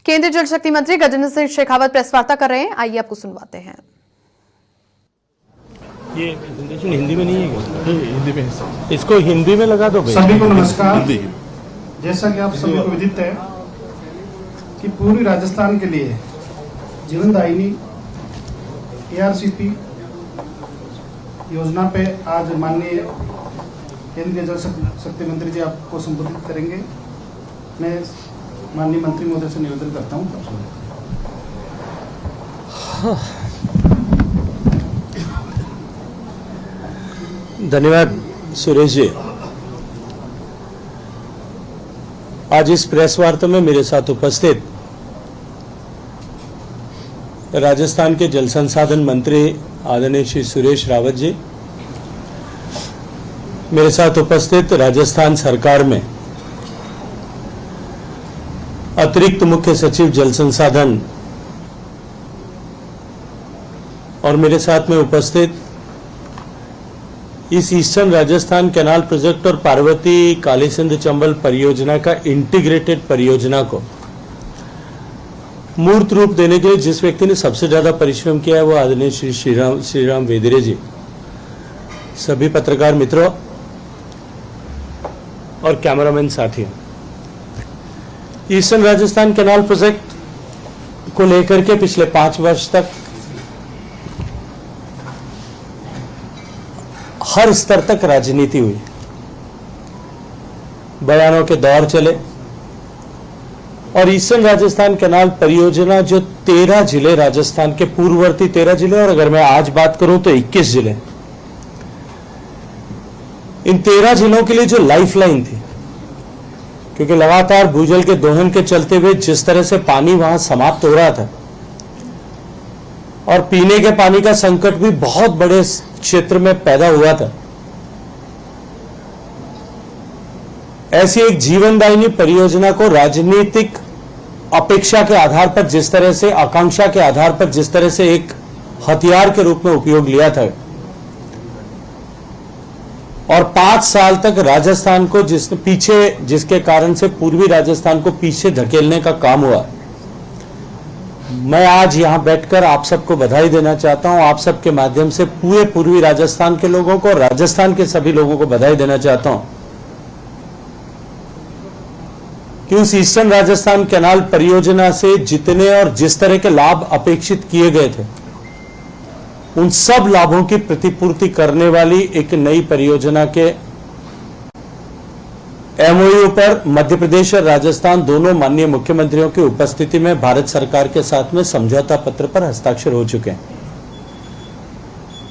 केंद्रीय जल शक्ति मंत्री गजेंद्र सिंह शेखावत प्रेस वार्ता कर रहे हैं, आइए आपको सुनवाते हैं। ये प्रेजेंटेशन हिंदी में नहीं है क्या? हिंदी में, इसको हिंदी में लगा दो भाई। सभी को नमस्कार। जैसा कि आप सभी को विदित है कि पूरी राजस्थान के लिए जीवनदायिनी ARCP योजना पे आज माननीय केंद्रीय जल शक्ति मंत्री जी आपको संबोधित करेंगे। मैं माननीय मंत्री महोदय से निवेदन करता हूँ। धन्यवाद सुरेश जी। आज इस प्रेस वार्ता में मेरे साथ उपस्थित राजस्थान के जल संसाधन मंत्री आदरणीय श्री सुरेश रावत जी, मेरे साथ उपस्थित राजस्थान सरकार में अतिरिक्त मुख्य सचिव जल संसाधन और मेरे साथ में उपस्थित इस ईस्टर्न राजस्थान कैनाल प्रोजेक्ट और पार्वती काली सिंध चंबल परियोजना का इंटीग्रेटेड परियोजना को मूर्त रूप देने के लिए जिस व्यक्ति ने सबसे ज्यादा परिश्रम किया है वो आदरणीय श्रीराम वेदिरे जी, सभी पत्रकार मित्रों और कैमरामैन साथियों। ईस्टर्न राजस्थान कैनाल प्रोजेक्ट को लेकर के पिछले 5 वर्ष तक हर स्तर तक राजनीति हुई, बयानों के दौर चले और ईस्टर्न राजस्थान कैनाल परियोजना जो 13 जिले राजस्थान के पूर्ववर्ती 13 जिले और अगर मैं आज बात करूं तो 21 जिले, इन 13 जिलों के लिए जो लाइफलाइन थी, क्योंकि लगातार भूजल के दोहन के चलते हुए जिस तरह से पानी वहां समाप्त हो रहा था और पीने के पानी का संकट भी बहुत बड़े क्षेत्र में पैदा हुआ था, ऐसी एक जीवनदायिनी परियोजना को राजनीतिक अपेक्षा के आधार पर जिस तरह से, आकांक्षा के आधार पर जिस तरह से एक हथियार के रूप में उपयोग लिया था और 5 साल तक राजस्थान को जिसके कारण से पूर्वी राजस्थान को पीछे धकेलने का काम हुआ, मैं आज यहां बैठकर आप सबको बधाई देना चाहता हूं। आप सबके माध्यम से पूरे पूर्वी राजस्थान के लोगों को, राजस्थान के सभी लोगों को बधाई देना चाहता हूं कि उस ईस्टर्न राजस्थान कैनाल परियोजना से जितने और जिस तरह के लाभ अपेक्षित किए गए थे, उन सब लाभों की प्रतिपूर्ति करने वाली एक नई परियोजना के MOU पर मध्य प्रदेश और राजस्थान दोनों माननीय मुख्यमंत्रियों की उपस्थिति में भारत सरकार के साथ में समझौता पत्र पर हस्ताक्षर हो चुके हैं।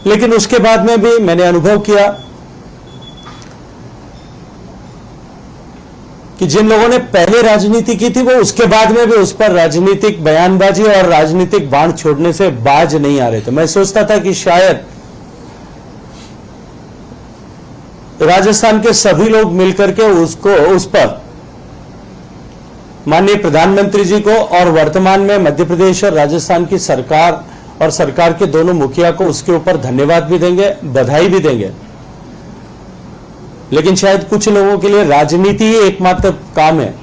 लेकिन उसके बाद में भी मैंने अनुभव किया कि जिन लोगों ने पहले राजनीति की थी वो उसके बाद में भी उस पर राजनीतिक बयानबाजी और राजनीतिक बाण छोड़ने से बाज नहीं आ रहे थे। मैं सोचता था कि शायद राजस्थान के सभी लोग मिलकर के उस पर माननीय प्रधानमंत्री जी को और वर्तमान में मध्य प्रदेश और राजस्थान की सरकार और सरकार के दोनों मुखिया को उसके ऊपर धन्यवाद भी देंगे, बधाई भी देंगे। लेकिन शायद कुछ लोगों के लिए राजनीति ही एकमात्र काम है।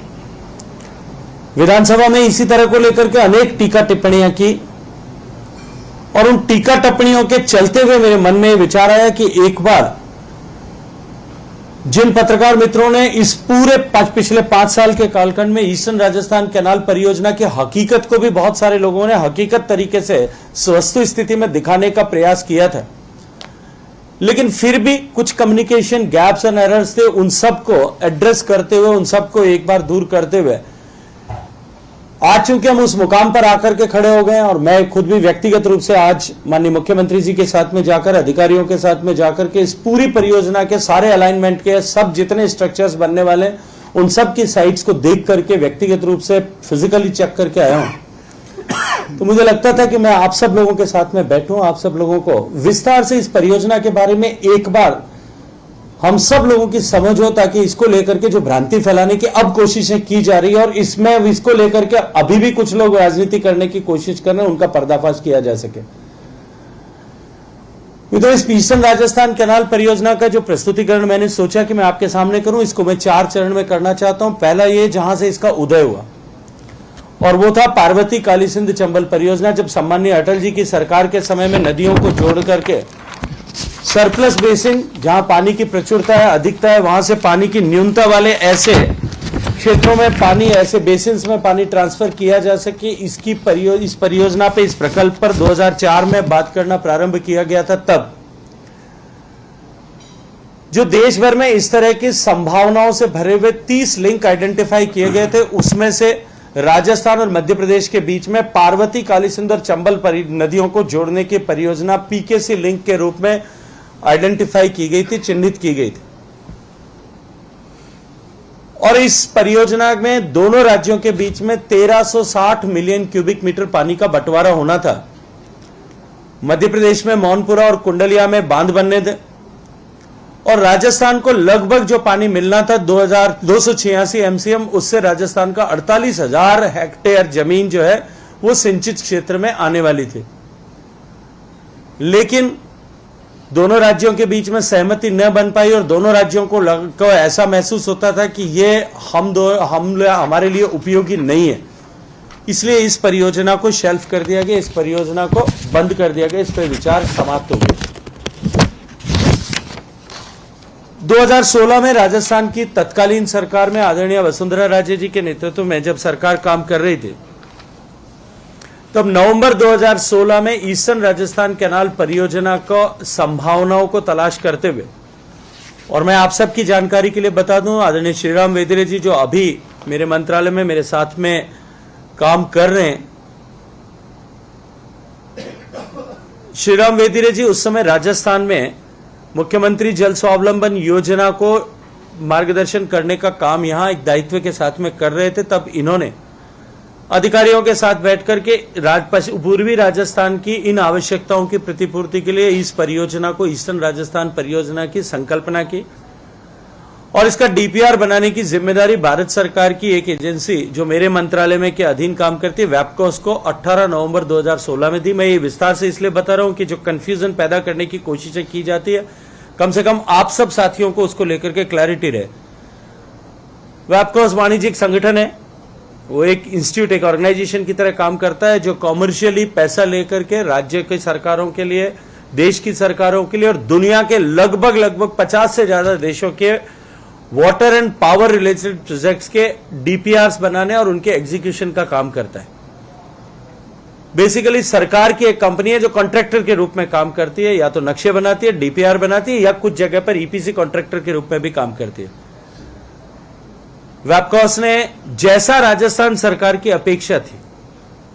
विधानसभा में इसी तरह को लेकर के अनेक टीका टिप्पणियां की और उन टीका टिप्पणियों के चलते हुए मेरे मन में विचार आया कि एक बार जिन पत्रकार मित्रों ने इस पूरे पिछले 5 साल के कालखंड में ईस्टर्न राजस्थान कैनाल परियोजना की हकीकत को भी बहुत सारे लोगों ने हकीकत तरीके से वस्तु स्थिति में दिखाने का प्रयास किया था, लेकिन फिर भी कुछ कम्युनिकेशन गैप्स एंड एरर्स थे, उन सबको एड्रेस करते हुए, उन सबको एक बार दूर करते हुए आज चूंकि हम उस मुकाम पर आकर के खड़े हो गए हैं और मैं खुद भी व्यक्तिगत रूप से आज माननीय मुख्यमंत्री जी के साथ में जाकर, अधिकारियों के साथ में जाकर के इस पूरी परियोजना के सारे अलाइनमेंट के सब जितने स्ट्रक्चर्स बनने वाले उन सब की साइट्स को देख करके व्यक्तिगत रूप से फिजिकली चेक करके आया हूं। तो मुझे लगता था कि मैं आप सब लोगों के साथ में बैठूं, आप सब लोगों को विस्तार से इस परियोजना के बारे में एक बार हम सब लोगों की समझ हो, ताकि इसको लेकर के जो भ्रांति फैलाने की अब कोशिशें की जा रही है और इसमें इसको लेकर के अभी भी कुछ लोग राजनीति करने की कोशिश कर रहे हैं, उनका पर्दाफाश किया जा सके। तो इस ईस्टर्न राजस्थान कैनाल परियोजना का जो प्रस्तुतिकरण मैंने सोचा कि मैं आपके सामने करूं, इसको मैं 4 चरण में करना चाहता हूं। पहला ये जहां से इसका उदय हुआ और वो था पार्वती काली सिंध चंबल परियोजना। जब सम्माननीय अटल जी की सरकार के समय में नदियों को जोड़ करके सरप्लस बेसिन, जहां पानी की प्रचुरता है, अधिकता है, वहां से पानी की न्यूनता वाले ऐसे क्षेत्रों में पानी, ऐसे बेसिन्स में पानी ट्रांसफर किया जा सके, इस परियोजना पे, इस प्रकल्प पर 2004 में बात करना प्रारंभ किया गया था। तब जो देश भर में इस तरह की संभावनाओं से भरे हुए 30 लिंक आइडेंटिफाई किए गए थे, उसमें से राजस्थान और मध्य प्रदेश के बीच में पार्वती काली सिंध और चंबल नदियों को जोड़ने की परियोजना पीकेसी लिंक के रूप में आइडेंटिफाई की गई थी, चिन्हित की गई थी। और इस परियोजना में दोनों राज्यों के बीच में 1360 मिलियन क्यूबिक मीटर पानी का बंटवारा होना था। मध्य प्रदेश में मौनपुरा और कुंडलिया में बांध बनने थे और राजस्थान को लगभग जो पानी मिलना था 2286 एमसीएम, उससे राजस्थान का 48,000 हेक्टेयर जमीन जो है वो सिंचित क्षेत्र में आने वाली थी। लेकिन दोनों राज्यों के बीच में सहमति न बन पाई और दोनों राज्यों को ऐसा महसूस होता था कि ये हमारे लिए उपयोगी नहीं है, इसलिए इस परियोजना को शेल्फ कर दिया गया, इस परियोजना को बंद कर दिया गया, इस पर विचार समाप्त हो गया। 2016 में राजस्थान की तत्कालीन सरकार में आदरणीय वसुंधरा राजे जी के नेतृत्व में जब सरकार काम कर रही थी, तब नवंबर 2016 में ईस्टर्न राजस्थान कैनाल परियोजना को संभावनाओं को तलाश करते हुए, और मैं आप सबकी जानकारी के लिए बता दूं, आदरणीय श्रीराम वेदिरे जी जो अभी मेरे मंत्रालय में मेरे साथ में काम कर रहे हैं, श्रीराम वेदिरे जी उस समय राजस्थान में मुख्यमंत्री जल स्वावलंबन योजना को मार्गदर्शन करने का काम यहां एक दायित्व के साथ में कर रहे थे। तब इन्होंने अधिकारियों के साथ बैठकर के पूर्वी राजस्थान की इन आवश्यकताओं की प्रतिपूर्ति के लिए इस परियोजना को ईस्टर्न राजस्थान परियोजना की संकल्पना की और इसका डीपीआर बनाने की जिम्मेदारी भारत सरकार की एक एजेंसी जो मेरे मंत्रालय में के अधीन काम करती है, वैपकोस को 18 नवंबर 2016 में दी। मैं ये विस्तार से इसलिए बता रहा हूं कि जो कंफ्यूजन पैदा करने की कोशिशें की जाती है, कम से कम आप सब साथियों को उसको लेकर के क्लैरिटी रहे। वैपकोस वाणिज्यिक संगठन है, वो एक इंस्टीट्यूट, एक ऑर्गेनाइजेशन की तरह काम करता है जो कॉमर्शियली पैसा लेकर के राज्य की सरकारों के लिए, देश की सरकारों के लिए और दुनिया के लगभग 50 से ज्यादा देशों के water and power related projects के डीपीआरस बनाने और उनके एग्जीक्यूशन का काम करता है। बेसिकली सरकार की एक कंपनी है जो कॉन्ट्रैक्टर के रूप में काम करती है, या तो नक्शे बनाती है, डीपीआर बनाती है, या कुछ जगह पर ईपीसी कॉन्ट्रैक्टर के रूप में भी काम करती है। वैपकोस ने जैसा राजस्थान सरकार की अपेक्षा थी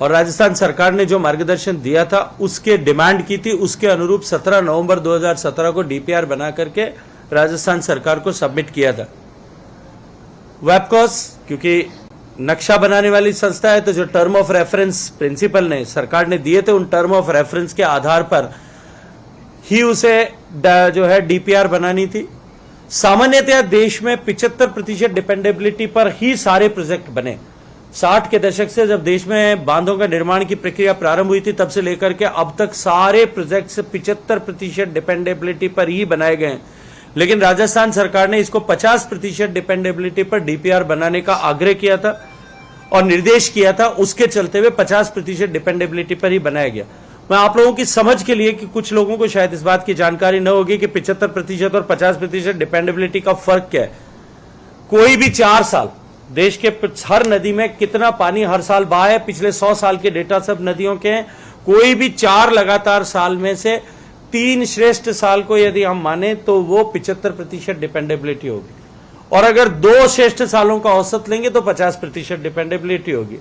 और राजस्थान सरकार ने जो मार्गदर्शन दिया था उसके डिमांड की थी, उसके अनुरूप 17 नवंबर 2017 को डीपीआर बना करके राजस्थान सरकार को सबमिट किया था। वैपकोस क्योंकि नक्शा बनाने वाली संस्था है, तो जो टर्म ऑफ रेफरेंस प्रिंसिपल ने सरकार ने दिए थे, उन टर्म ऑफ रेफरेंस के आधार पर ही उसे जो है डीपीआर बनानी थी। सामान्यतः देश में 75% डिपेंडेबिलिटी पर ही सारे प्रोजेक्ट बने। 60 के दशक से जब देश में बांधों का निर्माण की प्रक्रिया प्रारंभ हुई थी, तब से लेकर के अब तक सारे प्रोजेक्ट्स 75% डिपेंडेबिलिटी पर ही बनाए गए। लेकिन राजस्थान सरकार ने इसको 50% डिपेंडेबिलिटी पर डीपीआर बनाने का आग्रह किया था और निर्देश किया था, उसके चलते हुए 50% डिपेंडेबिलिटी पर ही बनाया गया। मैं आप लोगों की समझ के लिए कि कुछ लोगों को शायद इस बात की जानकारी न होगी कि 75% और 50% डिपेंडेबिलिटी का फर्क क्या है। कोई भी 4 साल देश के हर नदी में कितना पानी हर साल बहा है, पिछले 100 साल के डेटा सब नदियों के हैं। कोई भी 4 लगातार साल में से 3 श्रेष्ठ साल को यदि हम माने तो वो 75% डिपेंडेबिलिटी होगी, और अगर 2 श्रेष्ठ सालों का औसत लेंगे तो 50% डिपेंडेबिलिटी होगी।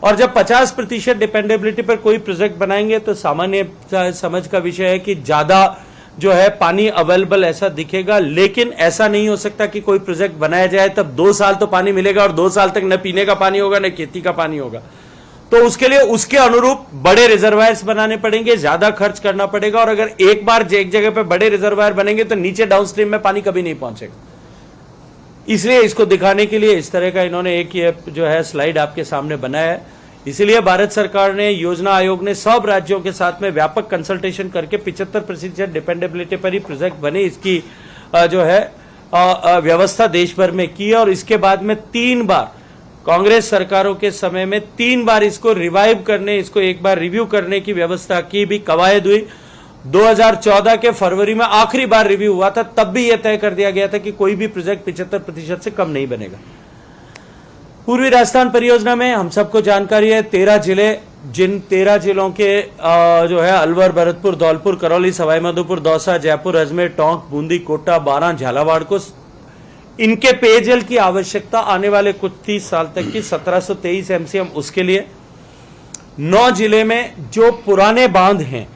और जब 50% डिपेंडेबिलिटी पर कोई प्रोजेक्ट बनाएंगे तो सामान्य समझ का विषय है कि ज्यादा जो है पानी अवेलेबल ऐसा दिखेगा, लेकिन ऐसा नहीं हो सकता कि कोई प्रोजेक्ट बनाया जाए तब 2 साल तो पानी मिलेगा और 2 साल तक न पीने का पानी होगा न खेती का पानी होगा। तो उसके लिए उसके अनुरूप बड़े रिजर्वायर्स बनाने पड़ेंगे, ज्यादा खर्च करना पड़ेगा, और अगर एक बार एक जगह पे बड़े रिजर्वायर बनेंगे तो नीचे डाउनस्ट्रीम में पानी कभी नहीं पहुंचेगा। इसलिए इसको दिखाने के लिए इस तरह का इन्होंने एक ये जो है स्लाइड आपके सामने बनाया है। इसीलिए भारत सरकार ने, योजना आयोग ने सब राज्यों के साथ में व्यापक कंसल्टेशन करके 75% डिपेंडेबिलिटी पर ही प्रोजेक्ट बने, इसकी जो है व्यवस्था देश भर में की है। और इसके बाद में 3 बार कांग्रेस सरकारों के समय में 3 बार इसको रिवाइव करने, इसको एक बार रिव्यू करने की व्यवस्था की भी कवायद हुई। 2014 के फरवरी में आखिरी बार रिव्यू हुआ था, तब भी यह तय कर दिया गया था कि कोई भी प्रोजेक्ट 75% से कम नहीं बनेगा। पूर्वी राजस्थान परियोजना में हम सबको जानकारी है 13 जिले, जिन 13 जिलों के जो है अलवर, भरतपुर, धौलपुर, करौली, सवाईमाधोपुर, दौसा, जयपुर, अजमेर, टोंक, बूंदी, कोटा, बारां, झालावाड़ को इनके पेयजल की आवश्यकता आने वाले कुछ 30 साल तक की 1723 एमसीएम, उसके लिए 9 जिले में जो पुराने बांध हैं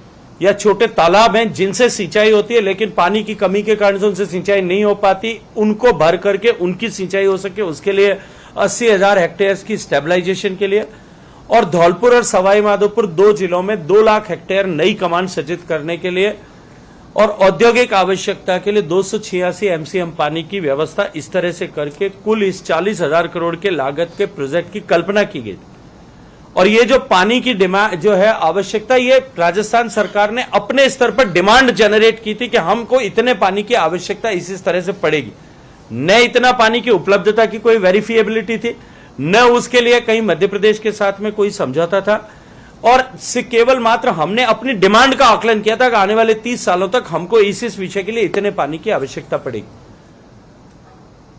या छोटे तालाब हैं जिनसे सिंचाई होती है लेकिन पानी की कमी के कारण से उनसे सिंचाई नहीं हो पाती, उनको भर करके उनकी सिंचाई हो सके, उसके लिए 80,000 हेक्टेयर की स्टेबलाइजेशन के लिए, और धौलपुर और सवाईमाधोपुर 2 जिलों में 2 लाख हेक्टेयर नई कमान सृजित करने के लिए, और औद्योगिक आवश्यकता के लिए 286 एमसीएम पानी की व्यवस्था इस तरह से करके कुल इस 40,000 करोड़ के लागत के प्रोजेक्ट की कल्पना की गई। और ये जो पानी की डिमांड जो है आवश्यकता, ये राजस्थान सरकार ने अपने स्तर पर डिमांड जनरेट की थी कि हमको इतने पानी की आवश्यकता इस तरह से पड़ेगी। न इतना पानी की उपलब्धता की कोई वेरिफिएबिलिटी थी, न उसके लिए कहीं मध्य प्रदेश के साथ में कोई समझौता था, और से केवल मात्र हमने अपनी डिमांड का आकलन किया था कि आने वाले 30 सालों तक हमको इस विषय के लिए इतने पानी की आवश्यकता पड़ेगी।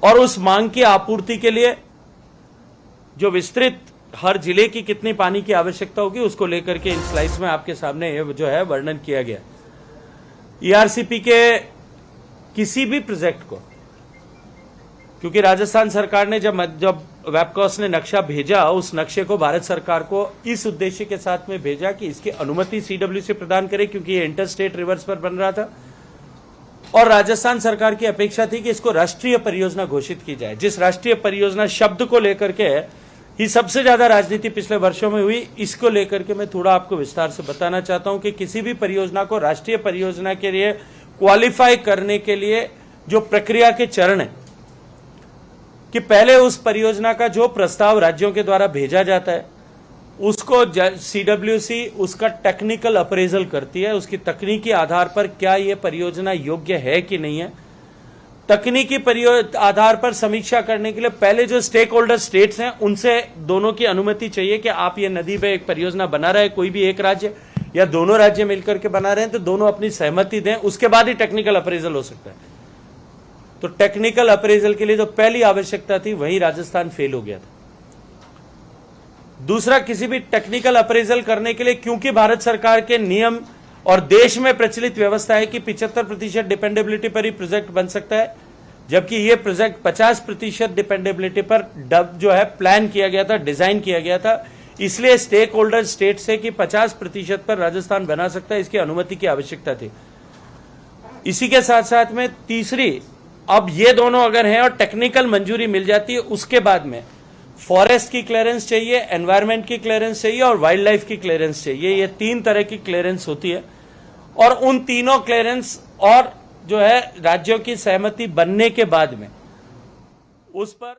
और उस मांग की आपूर्ति के लिए जो विस्तृत हर जिले की कितनी पानी की आवश्यकता होगी उसको लेकर के इन स्लाइड्स में आपके सामने जो है वर्णन किया गया। ईआरसीपी के किसी भी प्रोजेक्ट को, क्योंकि राजस्थान सरकार ने जब वेबकॉस ने नक्शा भेजा, उस नक्शे को भारत सरकार को इस उद्देश्य के साथ में भेजा कि इसकी अनुमति सीडब्ल्यूसी प्रदान करे, क्योंकि ये इंटर स्टेट रिवर्स पर बन रहा था, और राजस्थान सरकार की अपेक्षा थी कि इसको राष्ट्रीय परियोजना घोषित की जाए। जिस राष्ट्रीय परियोजना शब्द को लेकर के ही सबसे ज्यादा राजनीति पिछले वर्षों में हुई, इसको लेकर के मैं थोड़ा आपको विस्तार से बताना चाहता हूं कि किसी भी परियोजना को राष्ट्रीय परियोजना के लिए क्वालिफाई करने के लिए जो प्रक्रिया के चरण है कि पहले उस परियोजना का जो प्रस्ताव राज्यों के द्वारा भेजा जाता है उसको सीडब्ल्यूसी उसका टेक्निकल अप्रेजल करती है, उसकी तकनीकी आधार पर क्या यह परियोजना योग्य है कि नहीं है। तकनीकी आधार पर समीक्षा करने के लिए पहले जो स्टेक होल्डर स्टेट्स हैं उनसे दोनों की अनुमति चाहिए कि आप ये नदी पे एक परियोजना बना रहे हैं, कोई भी एक राज्य या दोनों राज्य मिलकर के बना रहे हैं, तो दोनों अपनी सहमति दें, उसके बाद ही टेक्निकल अप्रेजल हो सकता है। तो टेक्निकल अप्रेजल के लिए जो पहली आवश्यकता थी वहीं राजस्थान फेल हो गया था। दूसरा, किसी भी टेक्निकल अप्रेजल करने के लिए, क्योंकि भारत सरकार के नियम और देश में प्रचलित व्यवस्था है कि 75% डिपेंडेबिलिटी पर ही प्रोजेक्ट बन सकता है, जबकि यह प्रोजेक्ट 50% डिपेंडेबिलिटी पर जो है प्लान किया गया था, डिजाइन किया गया था, इसलिए स्टेक होल्डर स्टेट से कि 50% पर राजस्थान बना सकता है, इसकी अनुमति की आवश्यकता थी। इसी के साथ साथ में तीसरी, अब ये दोनों अगर हैं और टेक्निकल मंजूरी मिल जाती है, उसके बाद में फॉरेस्ट की क्लियरेंस चाहिए, एनवायरमेंट की क्लियरेंस चाहिए और वाइल्ड लाइफ की क्लियरेंस चाहिए। ये 3 तरह की क्लियरेंस होती है, और उन तीनों क्लियरेंस और जो है राज्यों की सहमति बनने के बाद में उस पर